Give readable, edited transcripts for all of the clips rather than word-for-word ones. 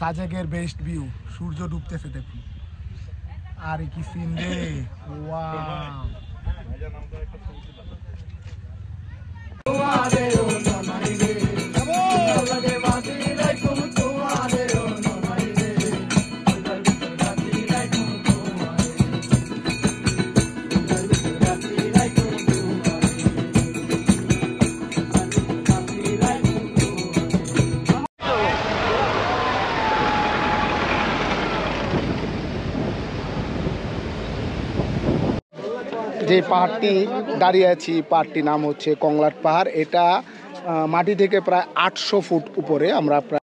সাজেকের best view, সূর্য ডুবতেছে দেখুন। আর কি সিন রে, ওয়াও। যে পাহাড়টি দাঁড়িয়ে আছি, পাহাড়টির নাম হচ্ছে কংলাট পাহাড়। এটা মাটি থেকে প্রায় 800 ফুট উপরে। আমরা প্রায়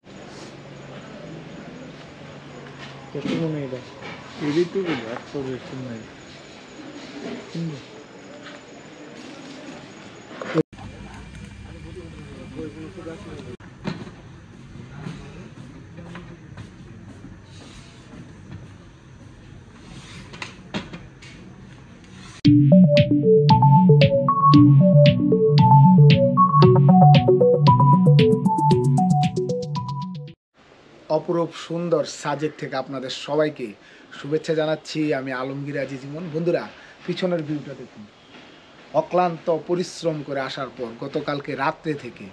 অপরূপ সুন্দর সাজেক থেকে আপনাদের সবাইকে শুভেচ্ছা জানাচ্ছি। আমি আলমগীর আজিজ ইমন। বন্ধুরা, পিছনের ভিউটা দেখুন। অক্লান্ত পরিশ্রম করে আসার পর গতকালকে রাত্রে থেকে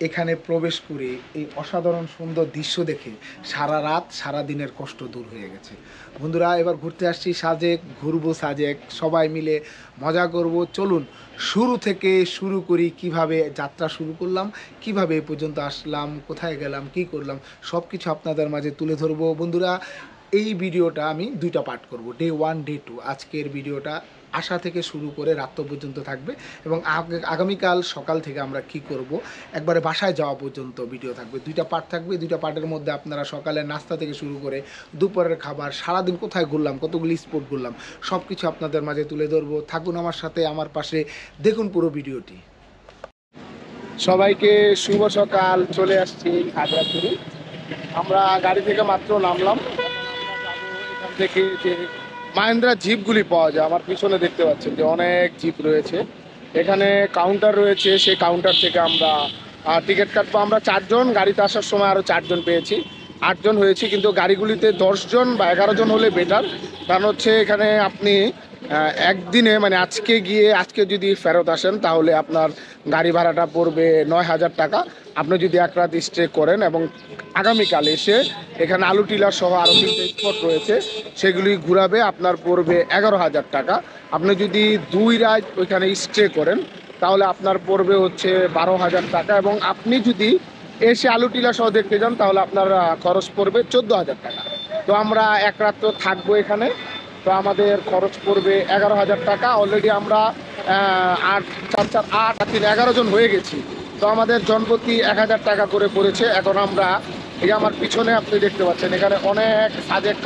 এখানে প্রবেশ করে এই অসাধারণ সুন্দর দৃশ্য দেখে সারা রাত সারা দিনের কষ্ট দূর হয়ে গেছে। বন্ধুরা, এবার ঘুরতে আসছি সাজেক, ঘুরবো সাজেক, সবাই মিলে মজা করব। চলুন শুরু থেকে শুরু করি, কিভাবে যাত্রা শুরু করলাম, কিভাবে এ পর্যন্ত আসলাম, কোথায় গেলাম, কি করলাম, সব কিছু আপনাদের মাঝে তুলে ধরবো। বন্ধুরা, এই ভিডিওটা আমি দুইটা পার্ট করব, ডে 1 ডে 2। আজকের ভিডিওটা আসা থেকে শুরু করে রাত পর্যন্ত থাকবে এবং আগামীকাল সকাল থেকে আমরা কি করব একবারে বাসায় যাওয়া পর্যন্ত ভিডিও থাকবে। দুইটা পার্ট থাকবে। দুইটা পার্টের মধ্যে আপনারা সকালের নাস্তা থেকে শুরু করে দুপুরের খাবার, সারাদিন কোথায় ঘুরলাম, কতগুলি স্পট ঘুরলাম, সব কিছু আপনাদের মাঝে তুলে ধরবো। থাকুন আমার সাথে, আমার পাশে, দেখুন পুরো ভিডিওটি। সবাইকে শুভ সকাল। চলে আসছি খাগড়াছড়ি। আমরা গাড়ি থেকে মাত্র নামলাম। এখান থেকে যে মাহিন্দ্রা জিপগুলি পাওয়া যায়, আমার পিছনে দেখতে পাচ্ছেন যে অনেক জিপ রয়েছে। এখানে কাউন্টার রয়েছে, সেই কাউন্টার থেকে আমরা টিকিট কাটবো। আমরা 4 জন, গাড়িতে আসার সময় আরও 4 জন পেয়েছি, 8 জন হয়েছি। কিন্তু গাড়িগুলিতে 10 জন বা 11 জন হলে বেটার। কারণ হচ্ছে এখানে আপনি একদিনে মানে আজকে গিয়ে আজকে যদি ফেরত আসেন তাহলে আপনার গাড়ি ভাড়াটা পড়বে 9,000 টাকা। আপনি যদি এক রাত স্টে করেন এবং আগামীকাল এসে এখানে আলু টিলা সহ আরও 3টে স্পট রয়েছে, সেগুলি ঘুরাবে, আপনার পড়বে 11,000 টাকা। আপনি যদি 2 রাত ওইখানে স্টে করেন তাহলে আপনার পড়বে হচ্ছে 12,000 টাকা। এবং আপনি যদি এসে আলু টিলা সহ দেখতে যান তাহলে আপনার খরচ পড়বে 14,000 টাকা। তো আমরা এক রাত তো থাকবো এখানে, তো আমাদের খরচ পড়বে 11,000 টাকা। অলরেডি আমরা 8, 4, 4, 8 আর 3, 11 জন হয়ে গেছি। তো আমাদের জনপ্রতি 1,000 টাকা করে পড়েছে। এখন আমরা এই আমার পিছনে আপনি দেখতে পাচ্ছেন এখানে অনেক সাজেক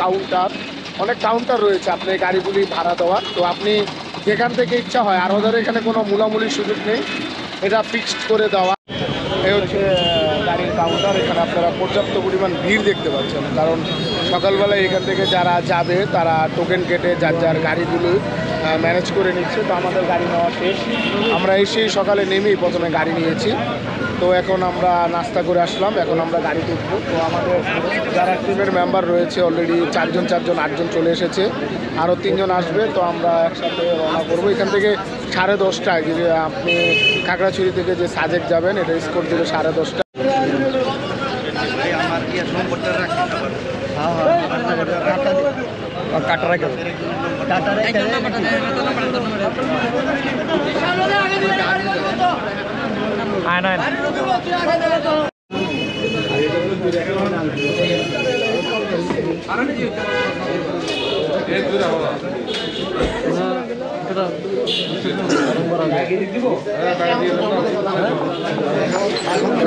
অনেক কাউন্টার রয়েছে আপনি গাড়িগুলি ভাড়া দেওয়ার। তো আপনি যেখান থেকে ইচ্ছা হয়, আর ওদের এখানে কোনো মূলামূলির সুযোগ নেই, এটা ফিক্সড করে দেওয়া। এই হচ্ছে গাড়ির কাউন্টার। এখানে আপনারা পর্যাপ্ত পরিমাণ ভিড় দেখতে পাচ্ছেন, কারণ সকালবেলায় এখান থেকে যারা যাবে তারা টোকেন কেটে যার যার গাড়িগুলো ম্যানেজ করে নিচ্ছে। তো আমাদের গাড়ি নেওয়া শেষ। আমরা এসেই সকালে নেমেই প্রথমে গাড়ি নিয়েছি। তো এখন আমরা নাস্তা করে আসলাম, এখন আমরা গাড়িতে উঠবো। তো আমাদের যারা টিমের মেম্বার রয়েছে অলরেডি 4 জন 8 জন চলে এসেছে, আরও 3 জন আসবে। তো আমরা একসাথে রওনা করবো। এখান থেকে 10:30টায় যে আপনি খাগড়াছড়ি থেকে যে সাজেক যাবেন, এটা স্কোর দেবে 10:30টায়।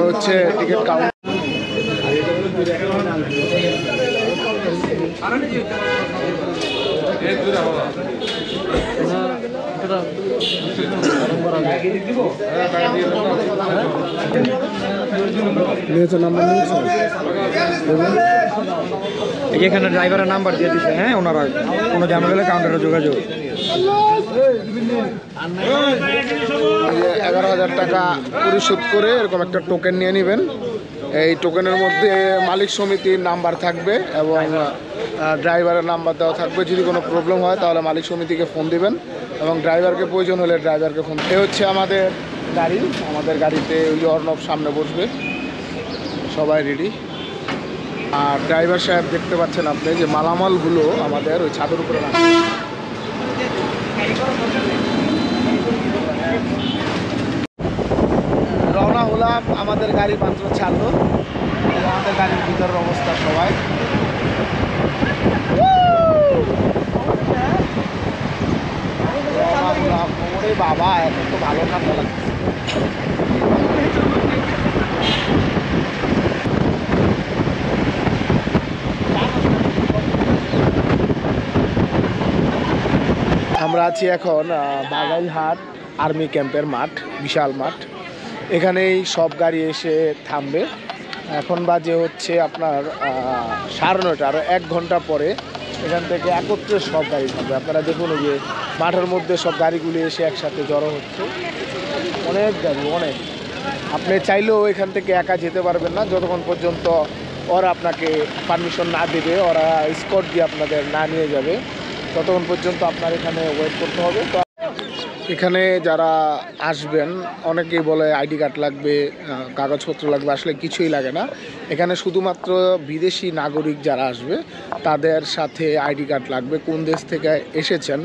হচ্ছে টিকিট কাউন্টার। এখানে ড্রাইভারের নাম্বার দিয়ে দিচ্ছে, হ্যাঁ, ওনারা কোনো ঝামেলা হলে কাউন্টারে যোগাযোগ। 11,000 টাকা পরিশোধ করে এরকম একটা টোকেন নিয়ে নেবেন। এই টোকেনের মধ্যে মালিক সমিতির নাম্বার থাকবে এবং ড্রাইভারের নাম্বার দেওয়া থাকবে। যদি কোনো প্রবলেম হয় তাহলে মালিক সমিতিকে ফোন দিবেন এবং ড্রাইভারকে প্রয়োজন হলে ড্রাইভারকে ফোন। এ হচ্ছে আমাদের গাড়ি, আমাদের গাড়িতে ওই অর্ণব সামনে বসবে, সবাই রেডি। আর ড্রাইভার সাহেব দেখতে পাচ্ছেন আপনি যে মালামালগুলো আমাদের ওই ছাদের উপরে রাখা। রওনা হলাম, আমাদের গাড়ি মাত্র ছাড়লো। আমাদের গাড়ির ভিতরের অবস্থা সবাই রওনা হলাম। ওরে বাবা, এখন তো ভালো ঠান্ডা লাগছে। আমরা আছি এখন বাগাইলহাট আর্মি ক্যাম্পের মাঠ, বিশাল মাঠ। এখানেই সব গাড়ি এসে থামবে। এখন বাজে হচ্ছে আপনার 9:30, আরও 1 ঘন্টা পরে এখান থেকে একত্রে সব গাড়ি থাকবে। আপনারা দেখুন যে মাঠের মধ্যে সব গাড়িগুলি এসে একসাথে জড়ো হচ্ছে, অনেক গাড়ি, অনেক। আপনি চাইলেও এখান থেকে একা যেতে পারবেন না যতক্ষণ পর্যন্ত ওরা আপনাকে পারমিশন না দেবে, ওরা স্কট দিয়ে আপনাদের না নিয়ে যাবে, ততক্ষণ পর্যন্ত আপনার এখানে ওয়েট করতে হবে। তো এখানে যারা আসবেন অনেকেই বলে আইডি কার্ড লাগবে, কাগজপত্র লাগবে, আসলে কিছুই লাগে না। এখানে শুধুমাত্র বিদেশি নাগরিক যারা আসবে তাদের সাথে আইডি কার্ড লাগবে। কোন দেশ থেকে এসেছেন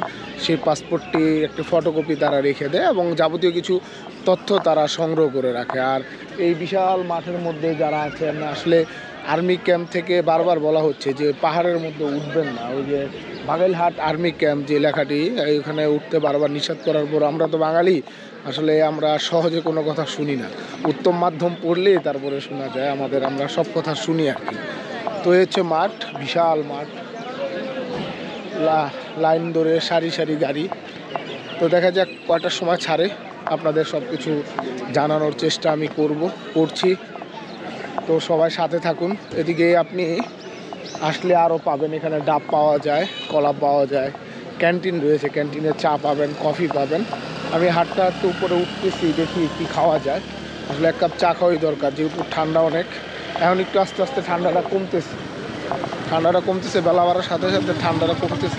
সেই পাসপোর্টটি একটি ফটোকপি তারা রেখে দেয় এবং যাবতীয় কিছু তথ্য তারা সংগ্রহ করে রাখে। আর এই বিশাল মাঠের মধ্যে যারা আছেন, আসলে আর্মি ক্যাম্প থেকে বারবার বলা হচ্ছে যে পাহাড়ের মধ্যে উঠবেন না। ওই যে বাগেরহাট আর্মি ক্যাম্প যে লেখাটি, এখানে উঠতে বারবার নিষেধ করার পর আমরা তো বাঙালি, আসলে আমরা সহজে কোনো কথা শুনি না। উত্তম মাধ্যম পড়লেই তারপরে শোনা যায়, আমরা সব কথা শুনি আর কি। তো এই হচ্ছে মাঠ, বিশাল মাঠ, লাইন ধরে সারি সারি গাড়ি। তো দেখা যাক কয়টার সময় ছাড়ে, আপনাদের সব কিছু জানানোর চেষ্টা আমি করছি। তো সবাই সাথে থাকুন। এদিকে আপনি আসলে আরও পাবেন, এখানে ডাব পাওয়া যায়, কলা পাওয়া যায়, ক্যান্টিন রয়েছে, ক্যান্টিনে চা পাবেন, কফি পাবেন। আমি হাঁটতে হাঁটতে উপরে উঠতেছি, দেখি কি খাওয়া যায়। আসলে 1 কাপ চা খাওয়াই দরকার, যেহেতু ঠান্ডা অনেক। এখন একটু আস্তে আস্তে ঠান্ডাটা কমতেছে, বেলা বাড়ার সাথে সাথে ঠান্ডাটা কমতেছে।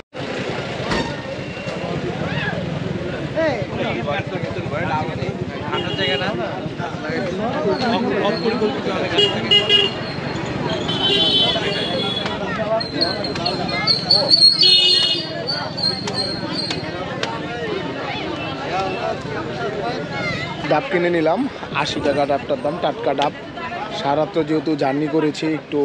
ডাব কিনে নিলাম, 80 টাকা ডাবটার দাম, টাটকা ডাব। সারা তো যেহেতু জার্নি করেছি, একটু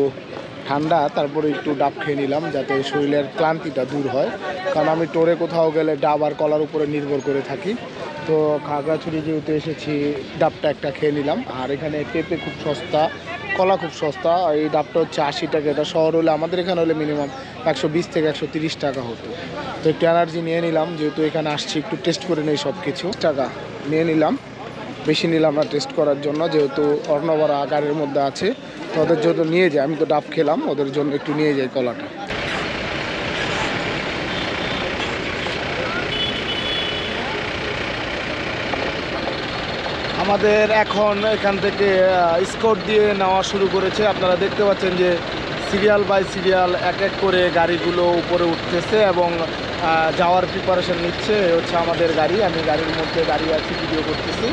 ঠান্ডা, তারপরে একটু ডাব খেয়ে নিলাম যাতে শরীরের ক্লান্তিটা দূর হয়। কারণ আমি টোরে কোথাও গেলে ডাব আর কলার উপরে নির্ভর করে থাকি। তো খাগড়াছড়ি যেহেতু এসেছি, ডাবটা একটা খেয়ে নিলাম। আর এখানে পেঁপে খুব সস্তা, কলা খুব সস্তা। এই ডাবটা হচ্ছে 80 টাকা। এটা শহর হলে, আমাদের এখানে হলে মিনিমাম 120 থেকে 130 টাকা হতো। তো একটু এনার্জি নিয়ে নিলাম, যেহেতু এখানে আসছি একটু টেস্ট করে নেই সব কিছু। টাকা নিয়ে নিলাম, বেশি নিলাম না টেস্ট করার জন্য, যেহেতু অর্ণবরা গাড়ির মধ্যে আছে। তো ওদের জন্য নিয়ে যাই, আমি তো ডাব খেলাম, ওদের জন্য একটু নিয়ে যাই কলাটা। আমাদের এখন এখান থেকে স্কট দিয়ে নেওয়া শুরু করেছে। আপনারা দেখতে পাচ্ছেন যে সিরিয়াল বাই সিরিয়াল এক এক করে গাড়িগুলো উপরে উঠতেছে এবং যাওয়ার প্রিপারেশন নিচ্ছে। হচ্ছে আমাদের গাড়ি, আমি গাড়ির মধ্যে দাঁড়িয়ে আছি, ভিডিও করতেছি।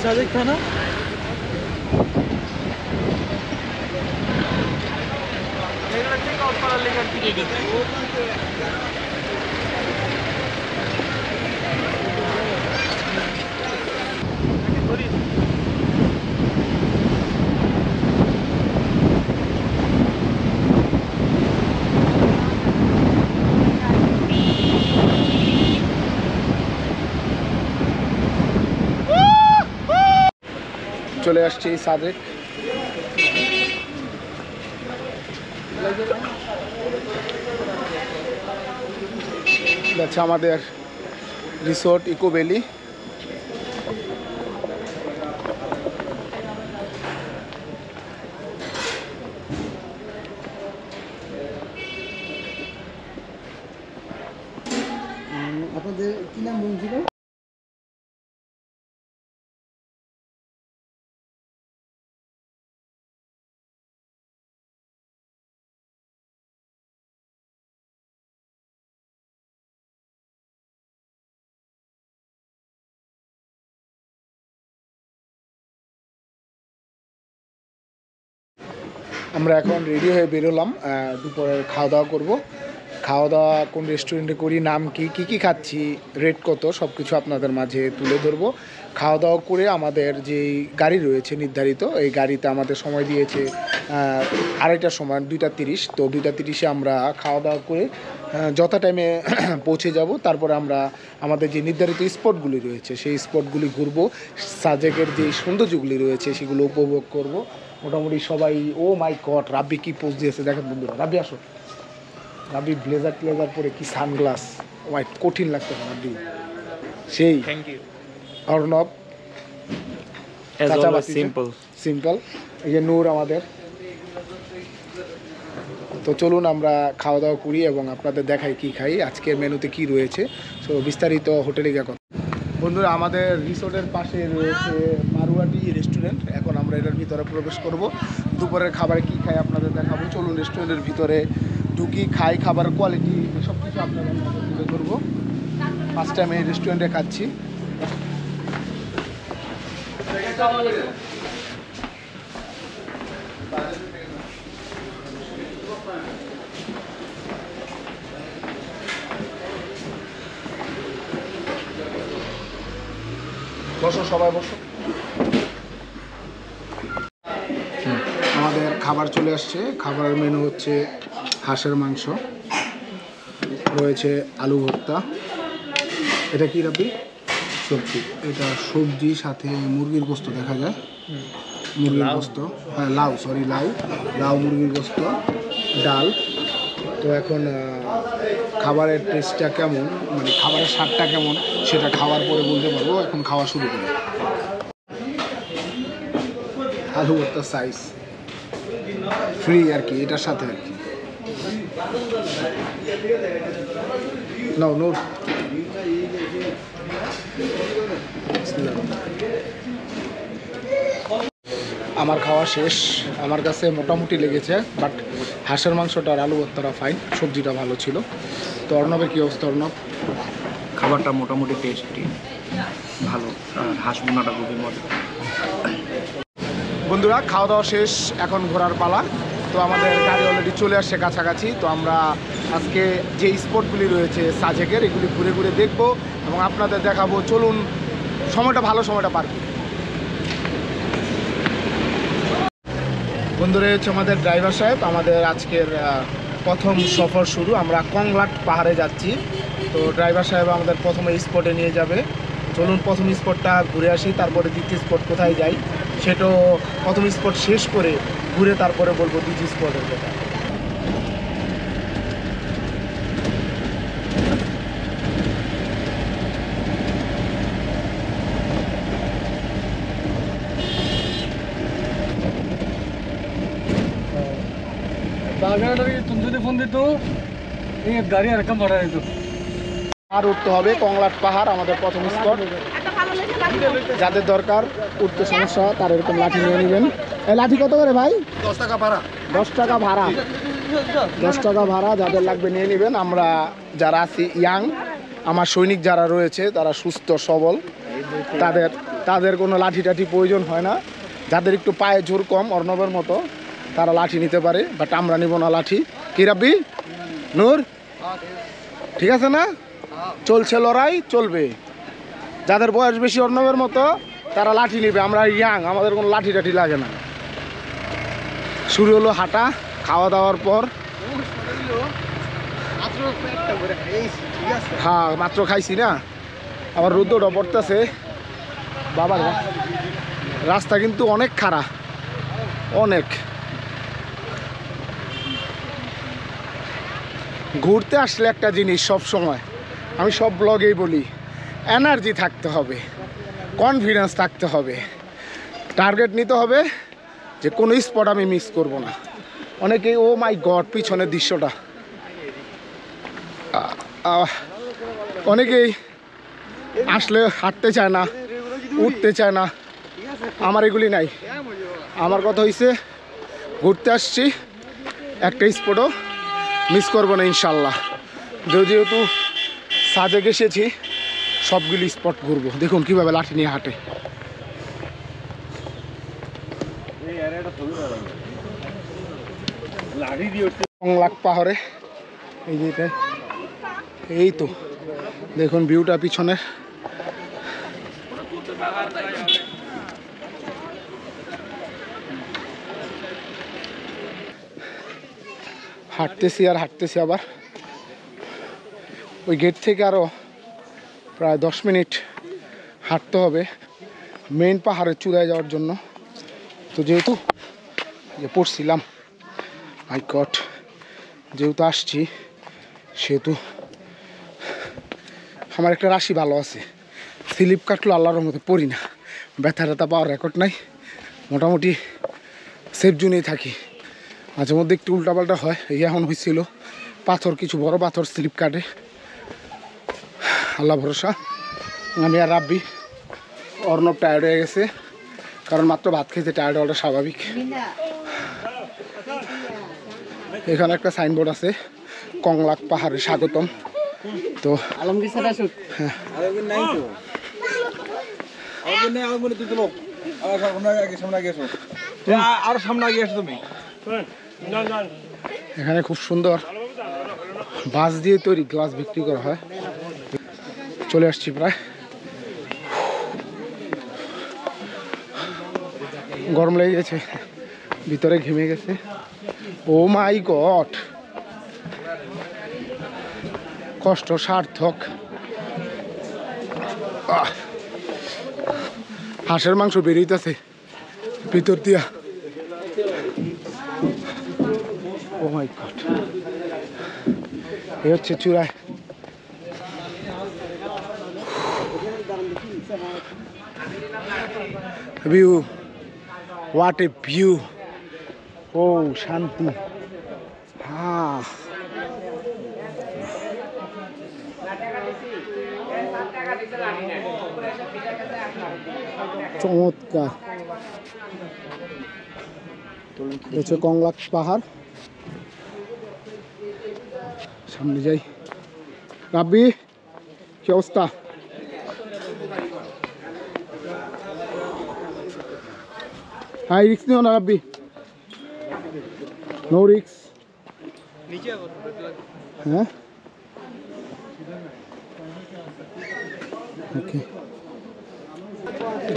সাজেক থানা। চলে আসছি সাজেক। আমাদের রিসোর্ট ইকো ভ্যালি। আপনাদের কি নাম বলছিল? আমরা এখন রেডি হয়ে বেরোলাম, দুপুরে খাওয়া দাওয়া করব। খাওয়া দাওয়া কোন রেস্টুরেন্টে করি, নাম কি কী কী খাচ্ছি, রেট কত, সব কিছু আপনাদের মাঝে তুলে ধরবো। খাওয়া দাওয়া করে আমাদের যেই গাড়ি রয়েছে নির্ধারিত, এই গাড়িতে আমাদের সময় দিয়েছে 2:30টার সময়, 2:30। তো 2:30-এ আমরা খাওয়া দাওয়া করে যথা টাইমে পৌঁছে যাব। তারপরে আমরা আমাদের যে নির্ধারিত স্পটগুলি রয়েছে সেই স্পটগুলি ঘুরবো। সাজেকের যে সৌন্দর্যগুলি রয়েছে সেগুলো উপভোগ করব। মোটামুটি সবাই, ও মাই গড, রাব্বি কি পোজ দিয়েছে দেখেন বন্ধুরা। রাব্বি আসো, রাব্বি ব্লেজার ট্লেজার পরে কি সানগ্লাস, হোয়াইট, কঠিন লাগতো রাব্বি সেই। Thank you. Arnab simple. Simple. এই যে নূর আমাদের। তো চলুন আমরা খাওয়া দাওয়া করি এবং আপনাদের দেখাই কি খাই, আজকের মেনুতে কি রয়েছে। সো বিস্তারিত হোটেলে গিয়ে কথা। বন্ধুরা, আমাদের রিসোর্টের পাশে রয়েছে মারুয়াটি রেস্টুরেন্ট। এখন আমরা এটার ভিতরে প্রবেশ করব। দুপুরের খাবার কি খাই আপনাদের দেখাবো। চলুন রেস্টুরেন্টের ভিতরে ঢুকি, খাই, খাবার কোয়ালিটি সব কিছু আপনাদের সাথে তুলে ধরবো। ফার্স্ট টাইম এই রেস্টুরেন্টে খাচ্ছি। বসো, সবাই বসো। আমাদের খাবার চলে আসছে। খাবারের মেনু হচ্ছে হাঁসের মাংস, রয়েছে আলু ভর্তা। এটা কি রাবি? সবজি। এটা সবজি, সাথে মুরগির গোস্ত দেখা যায়, মুরগির গোস্ত, হ্যাঁ লাউ, সরি লাউ, লাউ মুরগির গোস্ত, ডাল। তো এখন খাবারের টেস্টটা কেমন, মানে খাবারের স্বাদটা কেমন সেটা খাওয়ার পরে বলতে পারবো। এখন খাওয়া শুরু করি। আলু ভর্তা সাইজ ফ্রি আর কি, এটার সাথে আর কি। নাও নোট। আমার খাওয়া শেষ, আমার কাছে মোটামুটি লেগেছে, বাট হাঁসের মাংসটা আর আলু ভর্তাটা ফাইন, সবজিটা ভালো ছিল। তো অর্ণবের কী অবস্থা? অর্ণব, খাবারটা মোটামুটি টেস্টি, ভালো, আর হাঁস বোনাটা খুবই মজা। বন্ধুরা, খাওয়া দাওয়া শেষ, এখন ঘোরার পালা। তো আমাদের গাড়ি অলরেডি চলে আসছে কাছাকাছি। তো আমরা আজকে যে স্পটগুলি রয়েছে সাজেকের, এগুলি ঘুরে ঘুরে দেখবো এবং আপনাদের দেখাবো। চলুন, সময়টা ভালো, সময়টা পার করি। বন্ধুরা, হচ্ছে আমাদের ড্রাইভার সাহেব। আমাদের আজকের প্রথম সফর শুরু, আমরা কংলাট পাহাড়ে যাচ্ছি। তো ড্রাইভার সাহেব আমাদের প্রথমে স্পটে নিয়ে যাবে। চলুন প্রথম স্পটটা ঘুরে আসি, তারপরে দ্বিতীয় স্পট কোথায় যাই সেটাও প্রথম স্পট শেষ করে ঘুরে তারপরে বলবো দ্বিতীয় স্পটের কথা। तुम যদি ফোন দিত এই গাড়ি আর কম ভাড়া দিত। আর উঠতে হবে কংলাট পাহাড়, আমাদের প্রথম স্পট। যাদের দরকার উঠতে সমস্যা, তার এরকম লাঠি নিয়ে নেবেন। এই লাঠি কত করে ভাই? 10 টাকা ভাড়া। 10 টাকা ভাড়া, 10 টাকা ভাড়া। যাদের লাগবে নিয়ে নেবেন। আমরা যারা আছি ইয়াং, আমার সৈনিক যারা রয়েছে তারা সুস্থ সবল, তাদের তাদের কোনো লাঠি টাঠি প্রয়োজন হয় না। যাদের একটু পায়ে জোর কম অর্ণবের মতো তারা লাঠি নিতে পারে, বাট আমরা নিব না লাঠি। কি রাব্বি নূর, ঠিক আছে না? চলছে লড়াই, চলবে। যাদের বয়স বেশি অর্ণবের মতো তারা লাঠি নিবে, আমরা ইয়াং, আমাদের কোনো লাঠি টাঠি লাগে না। শুরু হলো হাঁটা খাওয়া দাওয়ার পর। হ্যাঁ মাত্র খাইছি না, আবার রোদটা পড়তেছে বাবার। রাস্তা কিন্তু অনেক খারাপ, অনেক। ঘুরতে আসলে একটা জিনিস সব সময় আমি সব ব্লগেই বলি, এনার্জি থাকতে হবে, কনফিডেন্স থাকতে হবে, টার্গেট নিতে হবে যে কোনো স্পট আমি মিস করব না। অনেকেই ও মাই গড পিছনের দৃশ্যটা, অনেকেই আসলে হাঁটতে চায় না, উঠতে চায় না। আমার এগুলি নাই। আমার কথা হইছে ঘুরতে আসছি, একটা স্পটও মিস করবো না ইনশাল্লাহ। যেহেতু সাজেক এসেছি সবগুলি স্পট ঘুরবো। দেখুন কিভাবে লাঠি নিয়ে হাঁটে। কংলাক পাহাড়ে এই যে এটা, এই তো দেখুন ভিউটা পিছনের। হাঁটতেছি আর হাঁটতেছি, আবার ওই গেট থেকে আরও প্রায় 10 মিনিট হাঁটতে হবে মেইন পাহাড়ের চূড়ায় যাওয়ার জন্য। তো যেহেতু যে পড়ছিলাম মাই গড, যেহেতু আসছি সেহেতু আমার একটা রাশি ভালো আছে, স্লিপ কাটলো আল্লাহর মধ্যে পড়ি না, ব্যথা ট্যাথা পাওয়ার রেকর্ড নাই, মোটামুটি সেফ জোনেই থাকি। মাঝে মধ্যে একটু উল্টাপাল্টা হয়, এই এখন হয়েছিল পাথর, কিছু বড় পাথর স্লিপ কাটে, আল্লাহ ভরসা। আমি আর রাব্বি, অর্ণব টায়ার্ড হয়ে গেছে কারণ মাত্র ভাত খেতে টায়ার্ড হওয়াটা স্বাভাবিক। এখানে একটা সাইনবোর্ড আছে কংলাক পাহাড়ে স্বাগতম। তো আলমগীর স্যার আসুক। হ্যাঁ আর সামনে আগে এসো তুমি। এখানে খুব সুন্দর বাঁশ দিয়ে তৈরি গ্লাস বিক্রি করা হয়। চলে আসছি প্রায়, গরম লেগে গেছে, ভিতরে ঘেমে গেছে। ও মাই গড, কষ্ট সার্থক। হাঁসের মাংস বেরিয়েছে ভিতর দিয়া। ও মাই গড, এ হচ্ছে চূড়ায়। View, what a view. ও শান্তি, হ্যাঁ। চমৎকার হচ্ছে কংলাক পাহাড়। সামনে যাই। রাব্বি কি অবস্থা? হাই রিক্স নিও না রাব্বি, নো রিক্স। হ্যাঁ ওকে।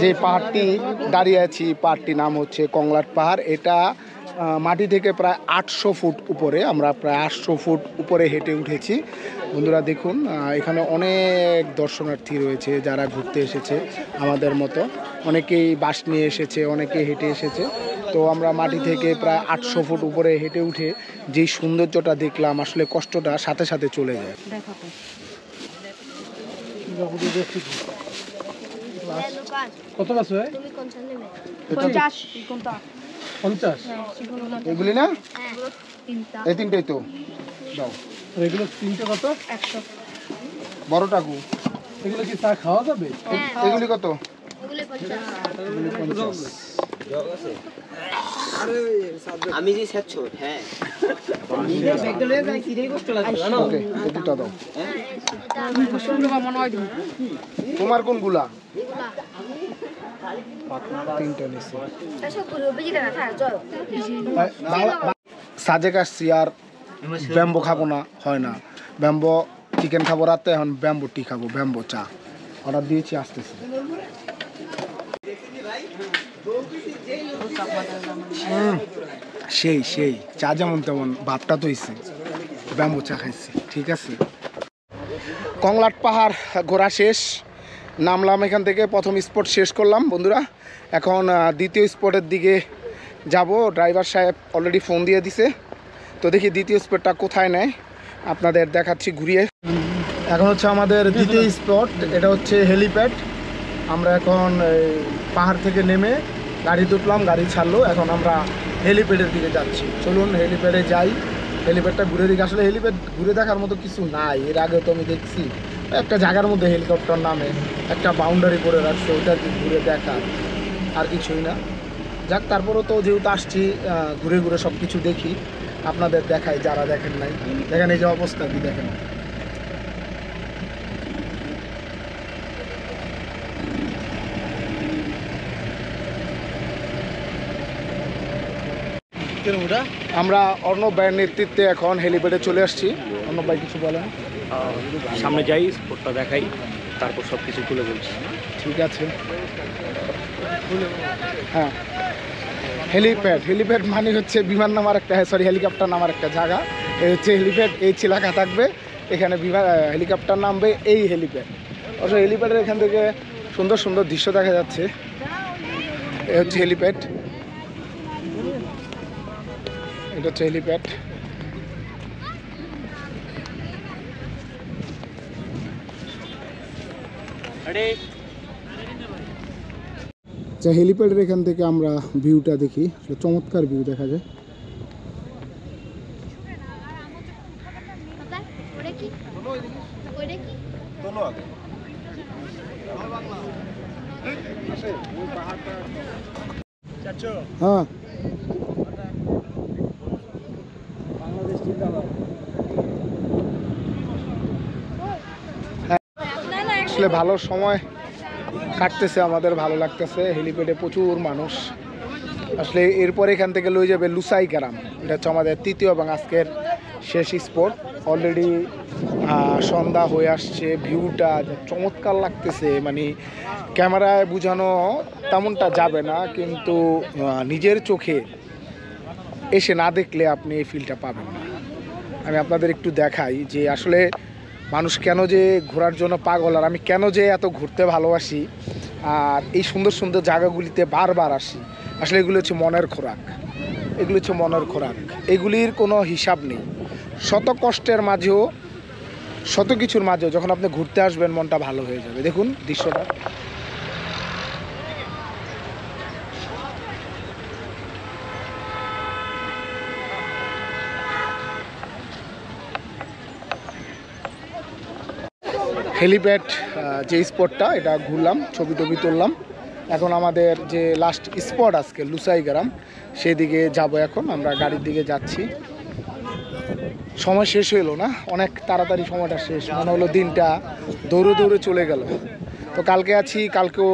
যে পাহাড়টি দাঁড়িয়ে আছি, পাহাড়টির নাম হচ্ছে কংলাক পাহাড়। এটা মাটি থেকে প্রায় 800 ফুট উপরে, আমরা প্রায় 800 ফুট উপরে হেঁটে উঠেছি। বন্ধুরা দেখুন, এখানে অনেক দর্শনার্থী রয়েছে যারা ঘুরতে এসেছে আমাদের মতো। অনেকেই বাস নিয়ে এসেছে, অনেকেই হেঁটে এসেছে। তো আমরা মাটি থেকে প্রায় 800 ফুট উপরে হেঁটে উঠে যেই সৌন্দর্যটা দেখলাম, আসলে কষ্টটা সাথে সাথে চলে যায়। কত আছে? 50। এগুলি না, এই তিনটেই তো দাও। এগুলো তিনটে কত? 100। বড়টা কু? এগুলো কি চা খাওয়া যাবে? এগুলি কত? আমি যে স্যার ছোট, হ্যাঁ ওকে, এই দুটো দাও। তোমার কোনগুলা? তিনটা নিচ্ছি। 但是不是不记得了，他做。 সাজেক আসছি আর ব্যাম্বো খাবো না, হয় না। ব্যাম্বো চিকেন খাবো রাতে, এখন ব্যাম্বো টি খাবো, ব্যাম্বো চা অর্ডার দিয়েছি, আসতেছি। সেই সেই চা যেমন তেমন, ভাতটা তো হইছে, ব্যাম্বো চা খাইছি, ঠিক আছে। কংলাট পাহাড় ঘোরা শেষ, নামলাম এখান থেকে, প্রথম স্পট শেষ করলাম বন্ধুরা। এখন দ্বিতীয় স্পটের দিকে যাব। ড্রাইভার সাহেব অলরেডি ফোন দিয়ে দিছে, তো দেখি দ্বিতীয় স্পটটা কোথায় নেয়, আপনাদের দেখাচ্ছি ঘুরিয়ে। এখন হচ্ছে আমাদের দ্বিতীয় স্পট, এটা হচ্ছে হেলিপ্যাড। আমরা এখন পাহাড় থেকে নেমে গাড়ি তুললাম, গাড়ি ছাড়লো, এখন আমরা হেলিপ্যাডের দিকে যাচ্ছি। চলুন হেলিপ্যাডে যাই, হেলিপ্যাডটা ঘুরে দেখি। আসলে হেলিপ্যাড ঘুরে দেখার মতো কিছু নাই, এর আগে তো আমি দেখছি একটা জায়গার মধ্যে হেলিকপ্টার নামে একটা বাউন্ডারি করে রাখছে, ওইটা ঘুরে দেখার, আর কিছুই না। যাক, তারপরেও তো যেহেতু আসছি, ঘুরে ঘুরে সব কিছু দেখি, আপনাদের দেখাই যারা দেখেন নাই। দেখেন এই যে অবস্থা, কি দেখেন। আমরা অর্ণব ভাইয়ের নেতৃত্বে এখন হেলিপ্যাডে চলে আসছি। অর্ণব ভাই কিছু বলেন? সামনে যাই, স্পটটা দেখাই, তারপর সব কিছু তুলে বলছি। ঠিক আছে। হ্যাঁ, হেলিপ্যাড মানে হচ্ছে বিমান নামার একটা, সরি হেলিকপ্টার নামার একটা জায়গা। এই হচ্ছে হেলিপ্যাড, এই চিলাকা থাকবে, এখানে বিমান হেলিকপ্টার নামবে, এই হেলিপ্যাড। অবশ্য হেলিপ্যাডের এখান থেকে সুন্দর সুন্দর দৃশ্য দেখা যাচ্ছে। এই হচ্ছে হেলিপ্যাড, এটা হচ্ছে হেলিপ্যাড। আচ্ছা, হেলিপ্যাডের এখান থেকে আমরা ভিউটা দেখি, চমৎকার ভিউ দেখা যায়। হ্যাঁ, আসলে ভালো সময় কাটতেছে, আমাদের ভালো লাগতেছে। হেলিপ্যাডে প্রচুর মানুষ। আসলে এরপর এখান থেকে লয়ে যাবে লুসাই গ্রাম, এটা হচ্ছে আমাদের তৃতীয় এবং আজকের শেষ স্পট। অলরেডি সন্ধ্যা হয়ে আসছে, ভিউটা চমৎকার লাগতেছে, মানে ক্যামেরায় বোঝানো তেমনটা যাবে না, কিন্তু নিজের চোখে এসে না দেখলে আপনি এই ফিলটা পাবেন না। আমি আপনাদের একটু দেখাই যে আসলে মানুষ কেন যে ঘোরার জন্য পাগল, আর আমি কেন যে এত ঘুরতে ভালোবাসি, আর এই সুন্দর সুন্দর জায়গাগুলিতে বারবার আসি। আসলে এগুলো হচ্ছে মনের খোরাক, এগুলো হচ্ছে মনের খোরাক, এগুলির কোনো হিসাব নেই। শত কষ্টের মাঝেও, শত কিছুর মাঝেও যখন আপনি ঘুরতে আসবেন, মনটা ভালো হয়ে যাবে। দেখুন দৃশ্যটা। হেলিপ্যাড যে স্পটটা, এটা ঘুরলাম, ছবি টবি তুললাম। এখন আমাদের যে লাস্ট স্পট আজকে লুসাই গ্রাম, সেদিকে যাব। এখন আমরা গাড়ির দিকে যাচ্ছি। সময় শেষ হইলো না, অনেক তাড়াতাড়ি সময়টা শেষ, মনে হলো দিনটা দৌড়ে দৌড়ে চলে গেল। তো কালকে আছি, কালকেও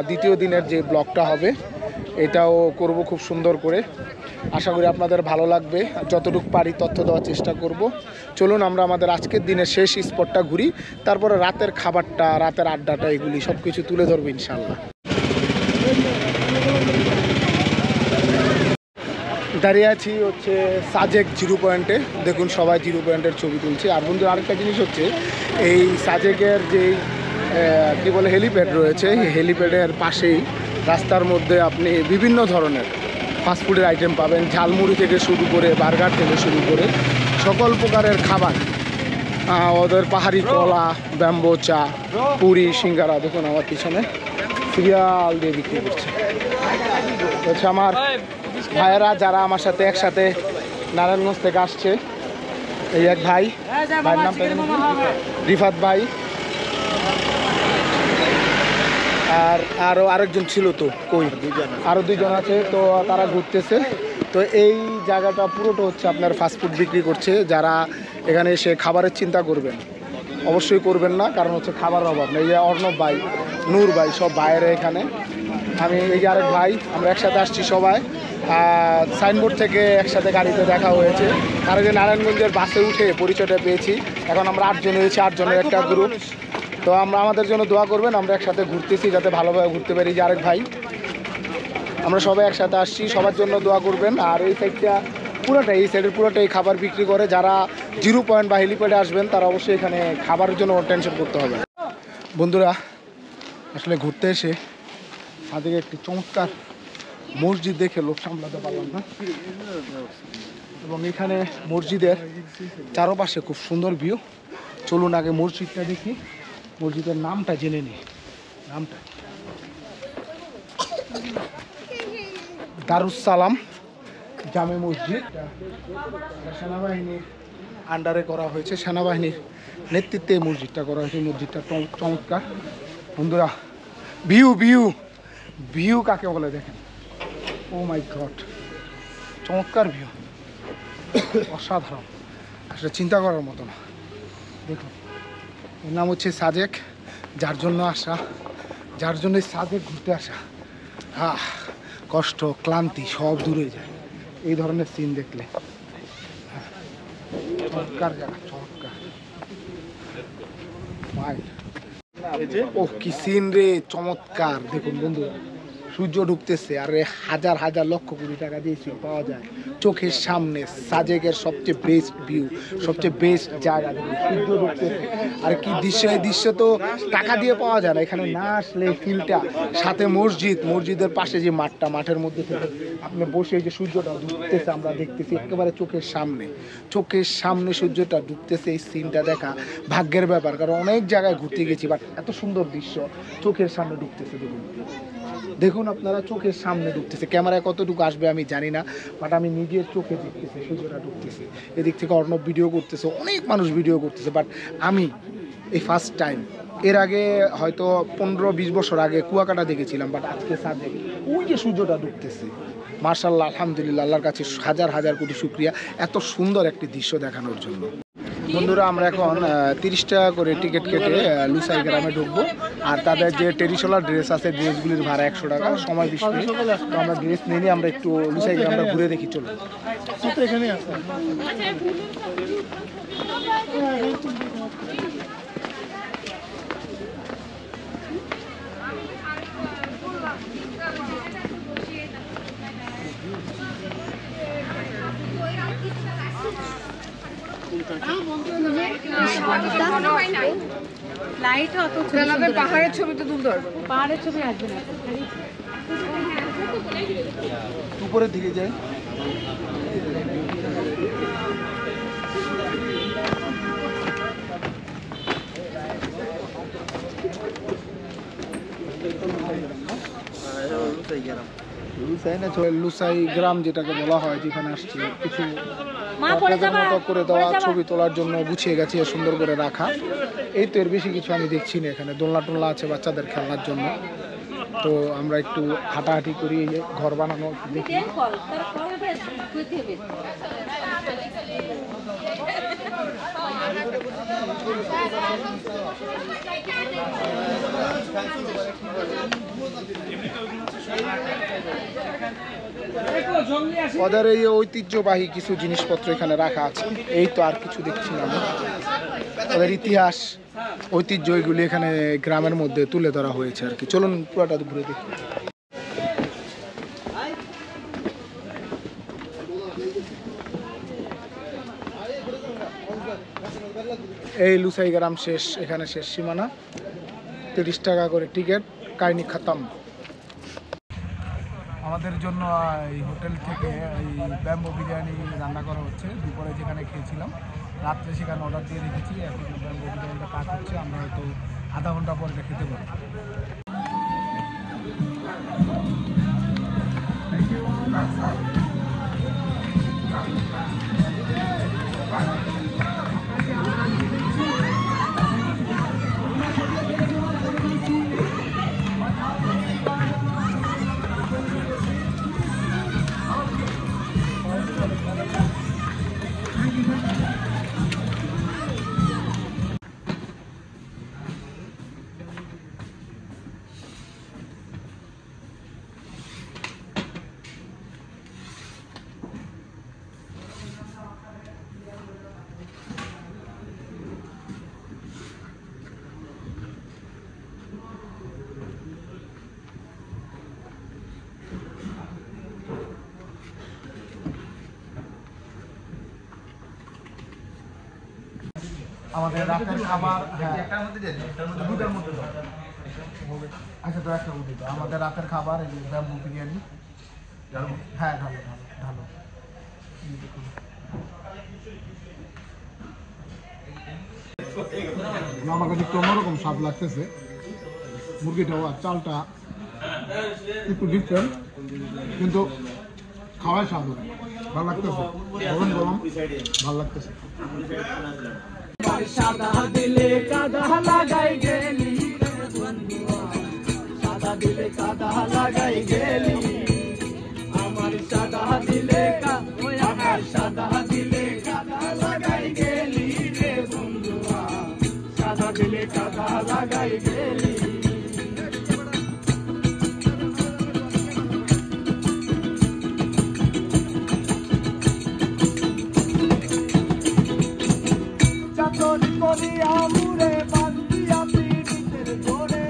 দ্বিতীয় দিনের যে ব্লগটা হবে, এটাও করব খুব সুন্দর করে। আশা করি আপনাদের ভালো লাগবে, যতটুকু পারি তথ্য দেওয়ার চেষ্টা করব। চলুন আমরা আমাদের আজকের দিনের শেষ স্পটটা ঘুরি, তারপরে রাতের খাবারটা, রাতের আড্ডাটা, এগুলি সব কিছু তুলে ধরবো ইনশাল্লাহ। দাঁড়িয়ে আছি হচ্ছে সাজেক জিরো পয়েন্টে। দেখুন সবাই জিরো পয়েন্টের ছবি তুলছে। আর বন্ধু আরেকটা জিনিস হচ্ছে, এই সাজেকের যেই কী বলে হেলিপ্যাড রয়েছে, হেলিপ্যাডের পাশেই রাস্তার মধ্যে আপনি বিভিন্ন ধরনের ফাস্টফুডের আইটেম পাবেন, ঝালমুড়ি থেকে শুরু করে বার্গার থেকে শুরু করে সকল প্রকারের খাবার। ওদের পাহাড়ি কলা, ব্যাম্বো চা, পুরি, সিঙ্গারা, দেখুন আমার পিছনে সিরিয়াল দিয়ে বিক্রি করছে। হচ্ছে আমার ভাইয়েরা যারা আমার সাথে একসাথে নারায়ণগঞ্জ থেকে আসছে। এই এক ভাই, ভাইয়ের নাম রিফাত ভাই, আর আরেকজন ছিল, তো কই আরও দুইজন আছে, তো তারা ঘুরতেছে। তো এই জায়গাটা পুরোটা হচ্ছে আপনার ফাস্টফুড বিক্রি করছে। যারা এখানে এসে খাবারের চিন্তা করবেন, অবশ্যই করবেন না, কারণ হচ্ছে খাবারের অভাব নেই। এই যে অর্ণব ভাই, নূর ভাই, সব বাইরে এখানে আমি এই যে আরেক ভাই, আমরা একসাথে আসছি সবাই। সাইনবোর্ড থেকে একসাথে গাড়িতে দেখা হয়েছে, আর যে নারায়ণগঞ্জের বাসে উঠে পরিচয়টা পেয়েছি। এখন আমরা 8 জন হয়েছি, 8 জনের একটা গ্রুপ। তো আমরা আমাদের জন্য দোয়া করবেন, আমরা একসাথে ঘুরতেছি যাতে ভালোভাবে ঘুরতে পারি। যে আরেক ভাই, আমরা সবাই একসাথে আসছি, সবার জন্য দোয়া করবেন। আর এই সাইডটা পুরোটাই, এই সাইডের পুরোটাই খাবার বিক্রি করে। যারা 0 পয়েন্ট বা হেলিপ্যাডে আসবেন তারা অবশ্যই এখানে খাবারের জন্য টেনশন করতে হবে। বন্ধুরা, আসলে ঘুরতে এসে আমাদেরকে একটি চমৎকার মসজিদ দেখে লোভ সামলাতে পারলাম না। এবং এখানে মসজিদের চারপাশে খুব সুন্দর ভিউ। চলুন আগে মসজিদটা দেখি, মসজিদের নামটা জেনে নিই। নামটা দারুস সালাম জামে মসজিদ, সেনাবাহিনীর আন্ডারে করা হয়েছে, সেনাবাহিনীর নেতৃত্বে এই মসজিদটা করা হয়েছে। মসজিদটা চমৎকার। বন্ধুরা, ভিউ ভিউ ভিউ কাকে বলে দেখেন, ও মাই গড, চমৎকার ভিউ, অসাধারণ, আসলে চিন্তা করার মতো না। দেখুন, এর নাম হচ্ছে সাজেক, যার জন্য আসা, যার জন্য সাজেক ঘুরতে আসা, কষ্ট ক্লান্তি সব দূরে যায় এই ধরনের সিন দেখলে। চমৎকার জায়গা, চমৎকার। ও কি সিন রে, চমৎকার। দেখুন বন্ধুরা, সূর্য ঢুকতেছে, আর হাজার হাজার লক্ষ কোটি টাকা দিয়ে পাওয়া যায় চোখের সামনে। সাজেকের সবচেয়ে বেস্ট ভিউ, সবচেয়ে বেস্ট জায়গা। দেখুন সূর্য ঢুকতেছে, আর কি দৃশ্য, এই দৃশ্য তো টাকা দিয়ে পাওয়া যায় না, এখানে না আসলে ফিলটা। সাথে মসজিদ, মসজিদের পাশে যে মাঠটা, মাঠের মধ্যে থেকে আপনি বসে যে সূর্যটা ঢুকতেছে আমরা দেখতেছি একেবারে চোখের সামনে, চোখের সামনে সূর্যটা ঢুকতেছে। এই সিনটা দেখা ভাগ্যের ব্যাপার, কারণ অনেক জায়গায় ঘুরতে গেছি, বাট এত সুন্দর দৃশ্য চোখের সামনে ঢুকতেছে। দেখুন দেখুন আপনারা, চোখের সামনে ঢুকতেছে। ক্যামেরায় কতটুকু আসবে আমি জানি না, বাট আমি নিজের চোখে দেখতেছি সূর্যটা ঢুকতেছে। এদিক থেকে অর্ণব ভিডিও করতেছে, অনেক মানুষ ভিডিও করতেছে, বাট আমি এই ফার্স্ট টাইম। এর আগে হয়তো 15-20 বছর আগে কুয়াকাটা দেখেছিলাম, বাট আজকে সাজেক, ওই যে সূর্যটা ঢুকতেছে। মার্শাল্লাহ, আলহামদুলিল্লাহ, আল্লাহর কাছে হাজার হাজার কোটি শুকরিয়া এত সুন্দর একটি দৃশ্য দেখানোর জন্য। বন্ধুরা, আমরা এখন 30 টাকা করে টিকিট কেটে লুসাই গ্রামে ঢুকবো। আর তাদের যে ট্রেডিশনাল ড্রেস আছে, ড্রেসগুলির ভাড়া 100 টাকা, সময় 20 মিনিট। তো আমরা ড্রেস নিয়ে নিয়ে আমরা একটু লুসাই গ্রামটা ঘুরে দেখি। চলো, এখানে আছে। পাহাড়ের ছবি তো তুলতে পারবো, পাহাড়ের ছবি আসবে না, উপরের দিকে যাই। লুসাই গ্রাম যেটাকে বলা হয়, যেখানে আসছে কিছু করে দেওয়া, ছবি তোলার জন্য গুছিয়ে গেছে, সুন্দর করে রাখা। এই তো, এর বেশি কিছু আমি দেখছি না। এখানে দোলনা টোলনা আছে বাচ্চাদের খেলনার জন্য। তো আমরা একটু হাঁটাহাঁটি করি, এই যে ঘর বানানো দেখি। ওদের এই ঐতিহ্যবাহী কিছু জিনিসপত্র এখানে রাখা আছে। এই তো, আর কিছু দেখছি না। ওদের ইতিহাস, ঐতিহ্য, এগুলি এখানে গ্রামের মধ্যে তুলে ধরা হয়েছে আর কি। চলুন পুরোটা ঘুরে দেখি। এই লুসাই গ্রাম শেষ, এখানে শেষ সীমানা। 30 টাকা করে টিকিট, কাহিনী খতম। আমাদের জন্য এই হোটেল থেকে এই ব্যাম্বো বিরিয়ানি রান্না করা হচ্ছে। দুপুরে যেখানে খেয়েছিলাম, রাত্রে সেখানে অর্ডার দিয়ে রেখেছি। এখন ব্যাম্বো বিরিয়ানিটা কাজ হচ্ছে, আমরা হয়তো আধা ঘন্টা পরে খেতে পারি। আমাদের রাতের খাবার হ্যাঁ দুটার মধ্যে দাও। আচ্ছা তো একটা উঠে দাও। আমাদের রাতের খাবার এই যে ব্যাম্বু বিরিয়ানি। হ্যাঁ ঢালো ঢালো ঢালো। আমার কাছে একটু অন্যরকম স্বাদ লাগতেছে মুরগিটাও, আর চালটা একটু ডিফারেন্ট, কিন্তু খাওয়াই স্বাদ ভালো লাগতেছে, গরম গরম ভালো লাগতেছে। সাদা দিলে কাদা লাগাই গেলি, সাদা দিলে কাদা লাগাই গেলি, আমার সাদা দিলে আমার সাদা দিলে কাদা লাগাই গেলি রে বন্ধুয়া, সাদা দিলে কাদা লাগাই গেলি। চাকরি করিয়া মুরে বান্দিয়া পীড়িতের জোরে,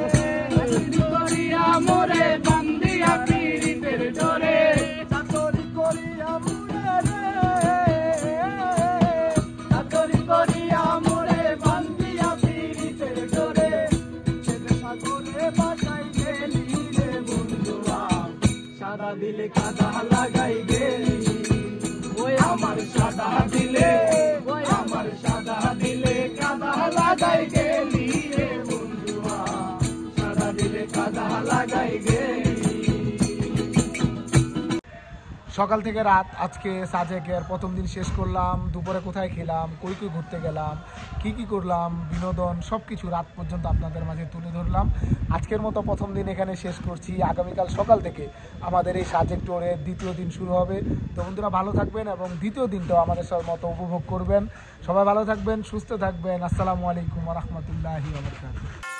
চাকরি করিয়া মুরে বান্দিয়া পীড়িতের জোরে, চাকরি করিয়া মুরে চাকরি করিয়া মুরে বান্দিয়া পীড়িতের জোরে, ছেলে সাগরে বাসাই গেলি রে বন্ধুয়া, সাদা দিলে কাদা লাগাই গেলি, ওই আমার সাদা দিলে ওই আমার সাদা দিলে কাদা লাগাই গেলি রে বন্ধুয়া, সাদা দিলে কাদা লাগাই গেলি। সকাল থেকে রাত আজকে সাজেকের প্রথম দিন শেষ করলাম। দুপুরে কোথায় খেলাম, কই কই ঘুরতে গেলাম, কি করলাম, বিনোদন সব কিছু রাত পর্যন্ত আপনাদের মাঝে তুলে ধরলাম। আজকের মতো প্রথম দিন এখানে শেষ করছি। আগামীকাল সকাল থেকে আমাদের এই সাজেক ট্যুরের দ্বিতীয় দিন শুরু হবে। তো বন্ধুরা ভালো থাকবেন এবং দ্বিতীয় দিনটাও আমাদের সব মতো উপভোগ করবেন। সবাই ভালো থাকবেন, সুস্থ থাকবেন। আসসালামু আলাইকুম ওয়া রাহমাতুল্লাহি ওয়া বারাকাতুহু।